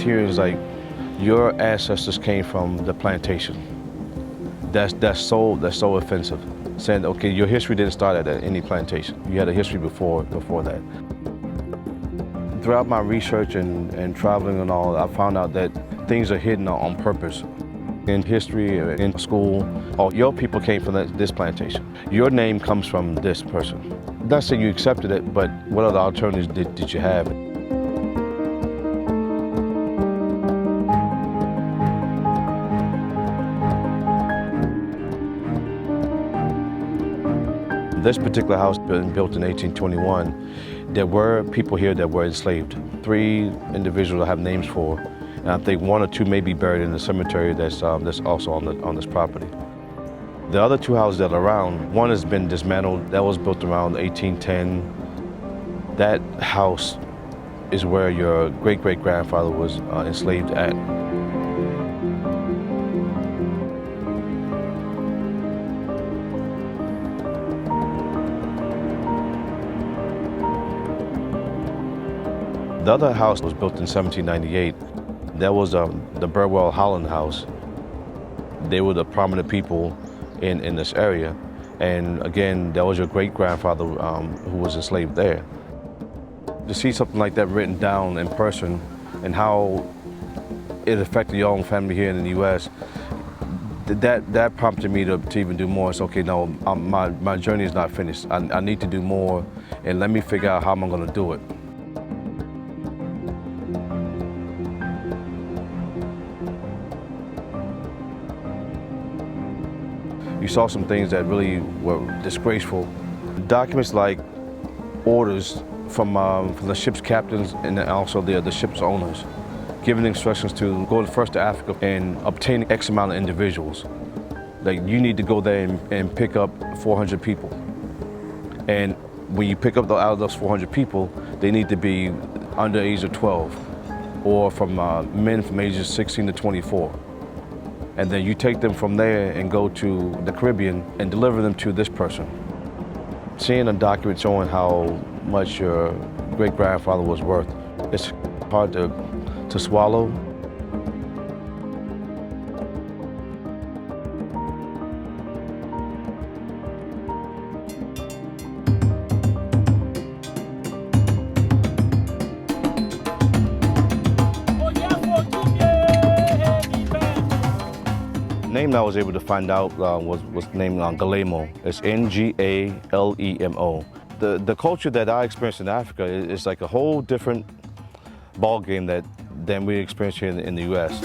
hearing is like, your ancestors came from the plantation. That's so offensive. Saying, okay, your history didn't start at any plantation. You had a history before that. Throughout my research and traveling and all, I found out that things are hidden on purpose. In history, in school, your people came from this plantation. Your name comes from this person. That's saying you accepted it, but what other alternatives did you have? This particular house, built in 1821, there were people here that were enslaved. 3 individuals I have names for, and I think 1 or 2 may be buried in the cemetery that's also on this property. The other 2 houses that are around, one has been dismantled. That was built around 1810. That house is where your great-great-grandfather was enslaved at. The other house was built in 1798. That was the Burwell Holland house. They were the prominent people in this area. And again, that was your great-grandfather who was enslaved there. To see something like that written down in person and how it affected your own family here in the U.S., that prompted me to even do more. It's okay, no, my journey is not finished. I need to do more, and let me figure out how I'm gonna do it. You saw some things that really were disgraceful. Documents like orders from the ship's captains and also the ship's owners, giving instructions to go first to Africa and obtain X amount of individuals. Like, you need to go there and pick up 400 people. And when you pick up out of those 400 people, they need to be under the age of 12, or from men from ages 16 to 24. And then you take them from there and go to the Caribbean and deliver them to this person. Seeing a document showing how much your great-grandfather was worth, it's hard to swallow. The name I was able to find out was named Galemo. It's N-G-A-L-E-M-O. The culture that I experienced in Africa is like a whole different ball game than we experience here in the U.S.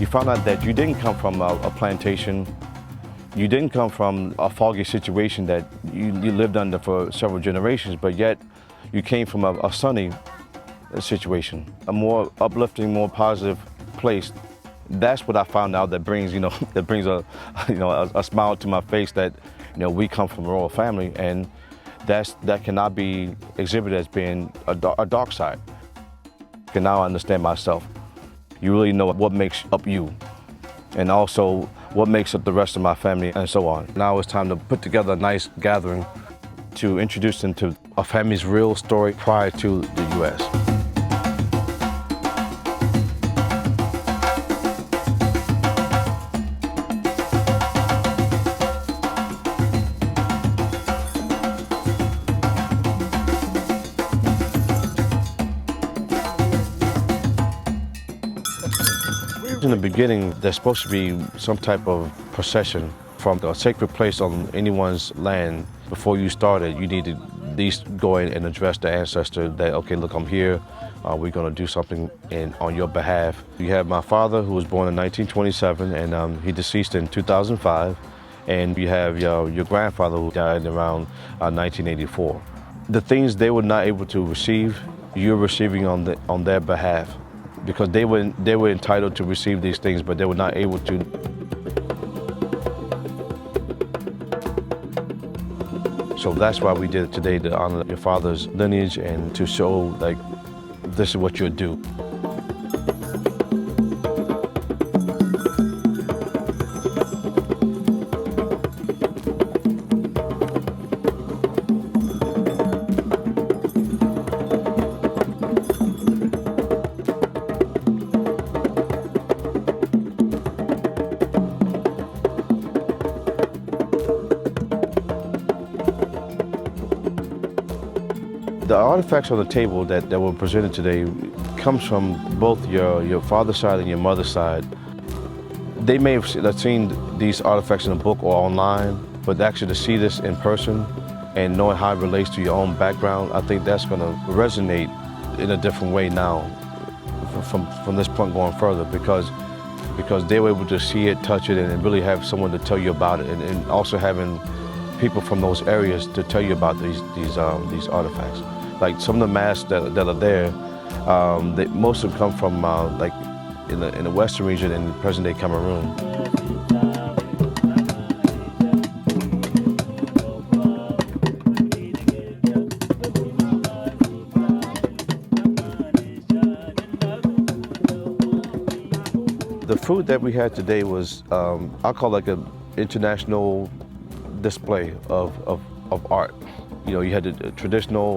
You found out that you didn't come from a plantation. You didn't come from a foggy situation that you lived under for several generations, but yet you came from a sunny situation, a more uplifting, more positive place. That's what I found out that brings, a smile to my face, that, we come from a royal family, and that cannot be exhibited as being a dark side. I can now understand myself. You really know what makes up you, and also what makes up the rest of my family, and so on. Now it's time to put together a nice gathering to introduce them to our family's real story prior to the U.S. In the beginning, there's supposed to be some type of procession from a sacred place on anyone's land. Before you started, you need to at least go in and address the ancestor that, okay, look, I'm here. We're going to do something on your behalf. You have my father, who was born in 1927, and he deceased in 2005. And you have your grandfather, who died around 1984. The things they were not able to receive, you're receiving on their behalf. Because they were entitled to receive these things, but they were not able to. So that's why we did it today, to honor your father's lineage and to show, like, this is what you'll do. The artifacts on the table that were presented today comes from both your father's side and your mother's side. They may have seen these artifacts in a book or online, but actually to see this in person and knowing how it relates to your own background, I think that's going to resonate in a different way now from this point going further, because they were able to see it, touch it, and really have someone to tell you about it, and also having people from those areas to tell you about these artifacts. Like some of the masks that are there, most of them come from like in the western region in present-day Cameroon. The food that we had today was, I'll call like an international display of art. You know, you had the traditional,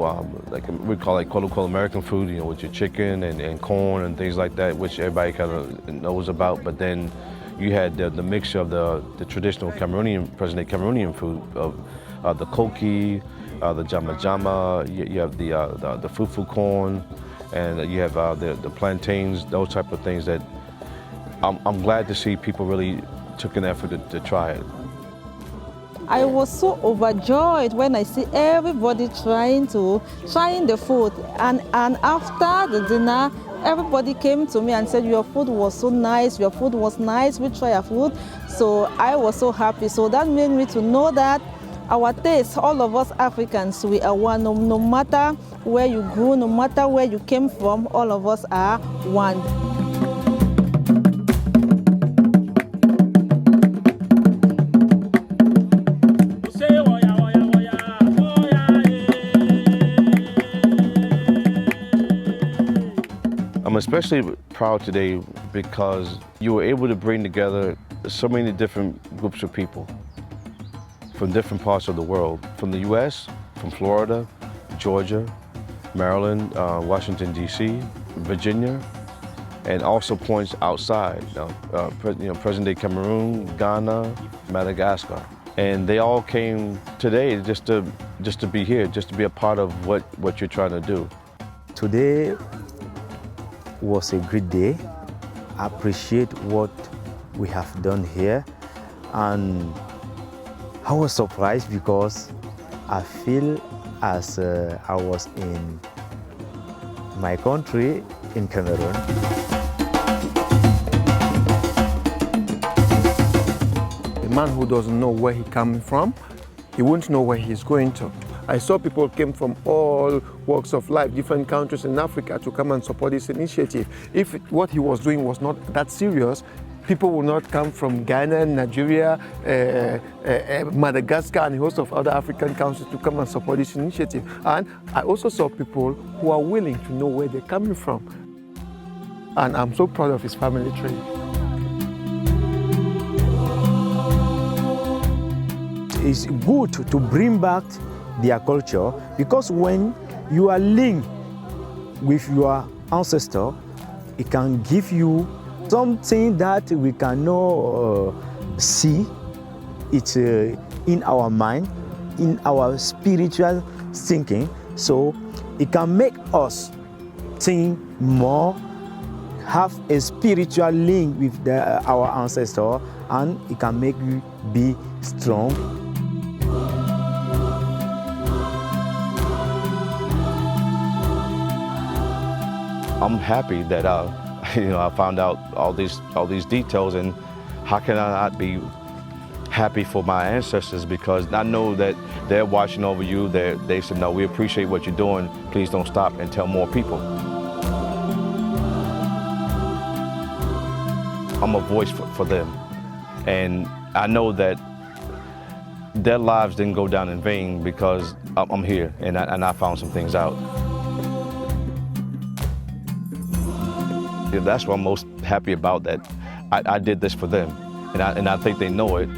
like we call it quote-unquote American food, you know, with your chicken and corn and things like that, which everybody kind of knows about. But then you had the mixture of the traditional Cameroonian, present-day Cameroonian food of the koki, the jama jama. You have the fufu corn, and you have the plantains, those type of things that I'm glad to see people really took an effort to try it. I was so overjoyed when I see everybody trying the food, and after the dinner, everybody came to me and said, "Your food was so nice. Your food was nice. We try your food." So I was so happy. So that made me to know that our taste, all of us Africans, we are one. No matter where you grew, no matter where you came from, all of us are one. I'm especially proud today because you were able to bring together so many different groups of people from different parts of the world, from the US, from Florida, Georgia, Maryland, Washington, D.C., Virginia, and also points outside, present-day Cameroon, Ghana, Madagascar. And they all came today just to be here, just to be a part of what you're trying to do. Today was a great day. I appreciate what we have done here, and I was surprised because I feel as I was in my country, in Cameroon. A man who doesn't know where he coming from, he won't know where he's going to. I saw people came from all walks of life, different countries in Africa to come and support this initiative. If what he was doing was not that serious, people will not come from Ghana, Nigeria, Madagascar, and a host of other African countries to come and support this initiative. And I also saw people who are willing to know where they're coming from. And I'm so proud of his family tree. It's good to bring back their culture, because when you are linked with your ancestor, it can give you something that we cannot see. It's in our mind, in our spiritual thinking. So it can make us think more, have a spiritual link with our ancestor, and it can make you be strong. I'm happy that I found out all these details, and how can I not be happy for my ancestors, because I know that they're watching over you. They said, "No, we appreciate what you're doing. Please don't stop and tell more people." I'm a voice for them, and I know that their lives didn't go down in vain because I'm here and I found some things out. Yeah, that's what I'm most happy about, that I did this for them, and I think they know it.